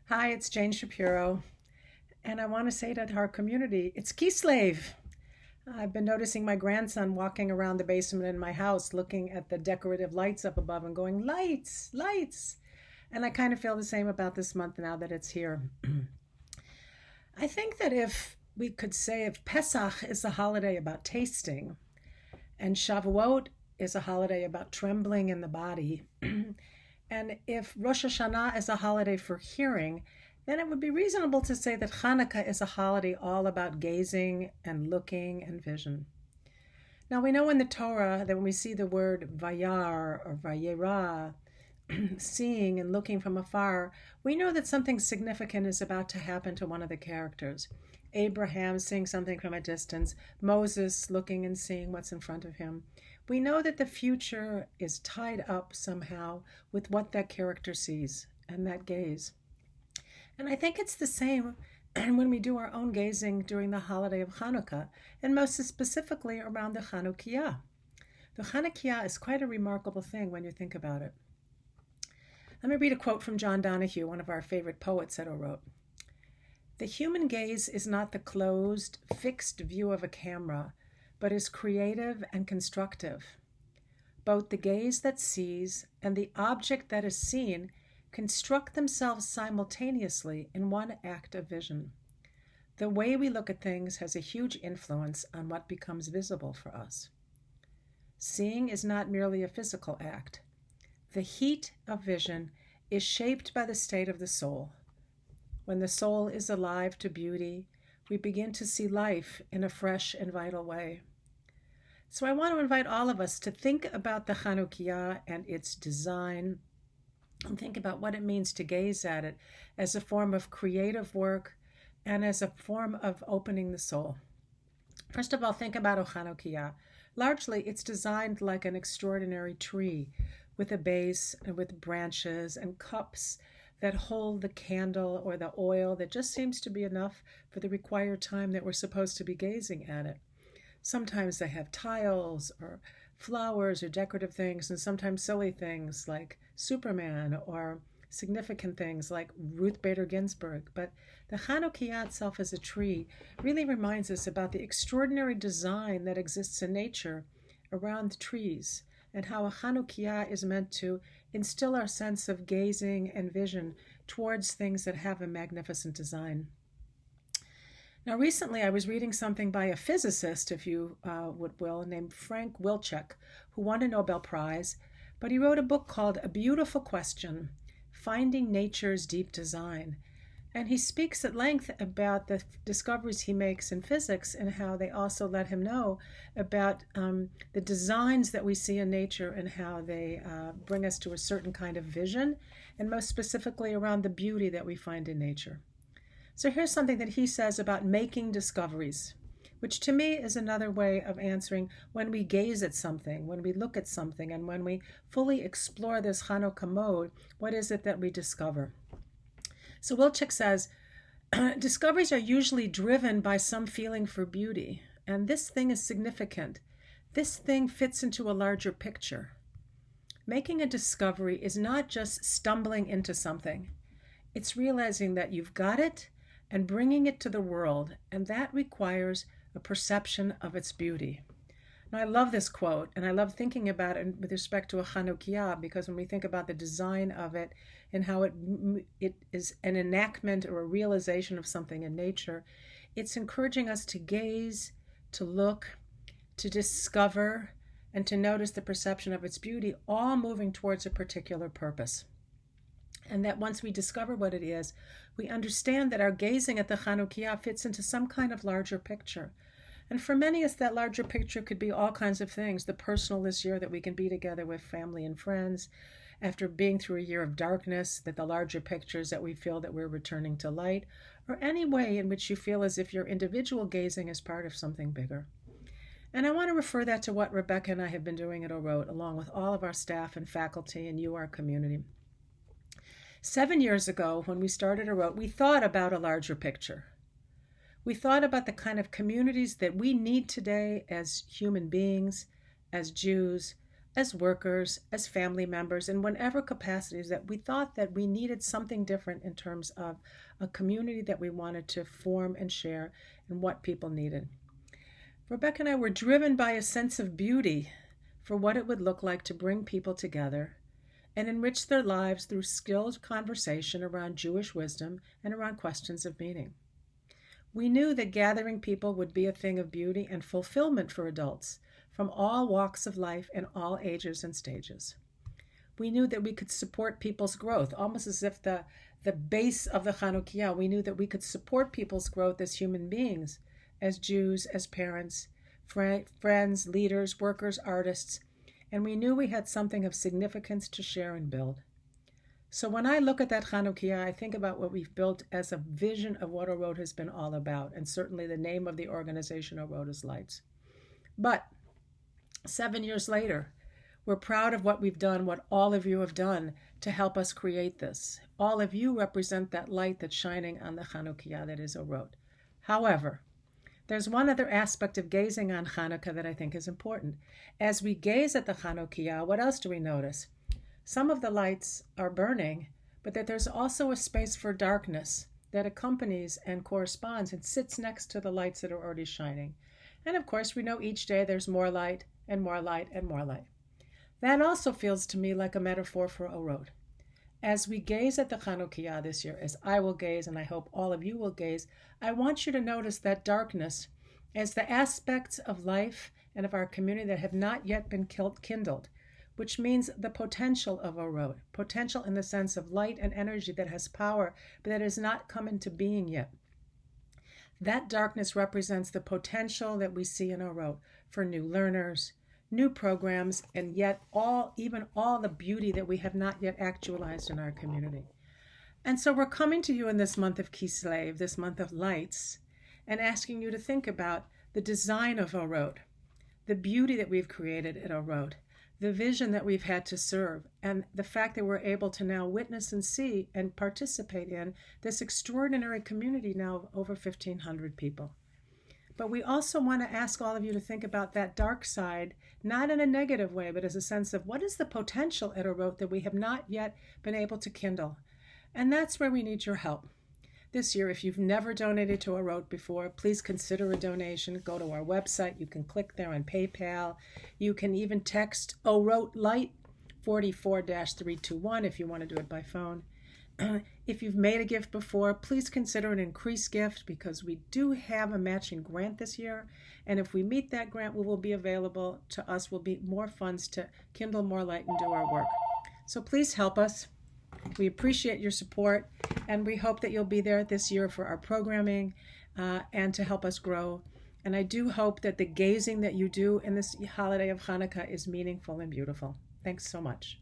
Hi, it's Jane Shapiro, and I want to say to our community, it's Kislev. I've been noticing my grandson walking around the basement in my house looking at the decorative lights up above and going, lights, lights. And I kind of feel the same about this month now that it's here. I think that if we could say if Pesach is a holiday about tasting and Shavuot is a holiday about trembling in the body, and if Rosh Hashanah is a holiday for hearing, then it would be reasonable to say that Hanukkah is a holiday all about gazing and looking and vision. Now we know in the Torah that when we see the word vayar or vayera, seeing and looking from afar, we know that something significant is about to happen to one of the characters. Abraham seeing something from a distance, Moses looking and seeing what's in front of him. We know that the future is tied up somehow with what that character sees and that gaze. And I think it's the same when we do our own gazing during the holiday of Hanukkah, and most specifically around the Chanukiah. The Chanukiah is quite a remarkable thing when you think about it. Let me read a quote from John Donahue, one of our favorite poets at Orot. The human gaze is not the closed, fixed view of a camera, but is creative and constructive. Both the gaze that sees and the object that is seen construct themselves simultaneously in one act of vision. The way we look at things has a huge influence on what becomes visible for us. Seeing is not merely a physical act. The heat of vision is shaped by the state of the soul. When the soul is alive to beauty, we begin to see life in a fresh and vital way. So I want to invite all of us to think about the Chanukiah and its design, and think about what it means to gaze at it as a form of creative work and as a form of opening the soul. First of all, think about a Chanukiah. Largely, it's designed like an extraordinary tree with a base and with branches and cups that hold the candle or the oil that just seems to be enough for the required time that we're supposed to be gazing at it. Sometimes they have tiles or flowers or decorative things, and sometimes silly things like Superman or significant things like Ruth Bader Ginsburg. But the Chanukiah itself as a tree really reminds us about the extraordinary design that exists in nature around trees, and how a Chanukiah is meant to instill our sense of gazing and vision towards things that have a magnificent design. Now, recently I was reading something by a physicist, if you will, named Frank Wilczek, who won a Nobel Prize, but he wrote a book called A Beautiful Question, Finding Nature's Deep Design. And he speaks at length about the discoveries he makes in physics and how they also let him know about the designs that we see in nature and how they bring us to a certain kind of vision, and most specifically around the beauty that we find in nature. So here's something that he says about making discoveries, which to me is another way of answering when we gaze at something, when we look at something, and when we fully explore this Hanukkah mode, what is it that we discover? So Wilczek says, discoveries are usually driven by some feeling for beauty, and this thing is significant. This thing fits into a larger picture. Making a discovery is not just stumbling into something. It's realizing that you've got it and bringing it to the world, and that requires a perception of its beauty. Now, I love this quote, and I love thinking about it with respect to a Chanukiah, because when we think about the design of it and how it is an enactment or a realization of something in nature, it's encouraging us to gaze, to look, to discover, and to notice the perception of its beauty, all moving towards a particular purpose. And that once we discover what it is, we understand that our gazing at the Chanukiah fits into some kind of larger picture. And for many of us, that larger picture could be all kinds of things. The personal this year, that we can be together with family and friends. After being through a year of darkness, that the larger picture is that we feel that we're returning to light. Or any way in which you feel as if your individual gazing is part of something bigger. And I want to refer that to what Rebecca and I have been doing at Orot, along with all of our staff and faculty and you, our community. 7 years ago, when we started Orot, we thought about a larger picture. We thought about the kind of communities that we need today as human beings, as Jews, as workers, as family members, in whatever capacities that we thought that we needed something different in terms of a community that we wanted to form and share and what people needed. Rebecca and I were driven by a sense of beauty for what it would look like to bring people together and enrich their lives through skilled conversation around Jewish wisdom and around questions of meaning. We knew that gathering people would be a thing of beauty and fulfillment for adults from all walks of life and all ages and stages. We knew that we could support people's growth, almost as if the base of the Chanukiah, we knew that we could support people's growth as human beings, as Jews, as parents, friends, leaders, workers, artists, and we knew we had something of significance to share and build. So when I look at that Chanukiah, I think about what we've built as a vision of what Orot has been all about, and certainly the name of the organization, Orot is Lights. But 7 years later, we're proud of what we've done, what all of you have done to help us create this. All of you represent that light that's shining on the Chanukiah that is Orot. However, there's one other aspect of gazing on Hanukkah that I think is important. As we gaze at the Chanukiah, what else do we notice? Some of the lights are burning, but that there's also a space for darkness that accompanies and corresponds and sits next to the lights that are already shining. And of course, we know each day there's more light and more light and more light. That also feels to me like a metaphor for Orot. As we gaze at the Chanukiah this year, as I will gaze and I hope all of you will gaze, I want you to notice that darkness as the aspects of life and of our community that have not yet been kindled, which means the potential of Orot, potential in the sense of light and energy that has power, but that has not come into being yet. That darkness represents the potential that we see in Orot for new learners, new programs, and yet even all the beauty that we have not yet actualized in our community. And so we're coming to you in this month of Kislev, this month of lights, and asking you to think about the design of Orot, the beauty that we've created at Orot, the vision that we've had to serve, and the fact that we're able to now witness and see and participate in this extraordinary community now of over 1,500 people. But we also want to ask all of you to think about that dark side, not in a negative way, but as a sense of what is the potential at Orot that we have not yet been able to kindle. And that's where we need your help. This year, if you've never donated to Orot before, please consider a donation. Go to our website. You can click there on PayPal. You can even text Orot Light 44-321 if you want to do it by phone. If you've made a gift before, please consider an increased gift because we do have a matching grant this year. And if we meet that grant, we will be available to us, will be more funds to kindle more light and do our work. So please help us. We appreciate your support, and we hope that you'll be there this year for our programming and to help us grow. And I do hope that the gazing that you do in this holiday of Hanukkah is meaningful and beautiful. Thanks so much.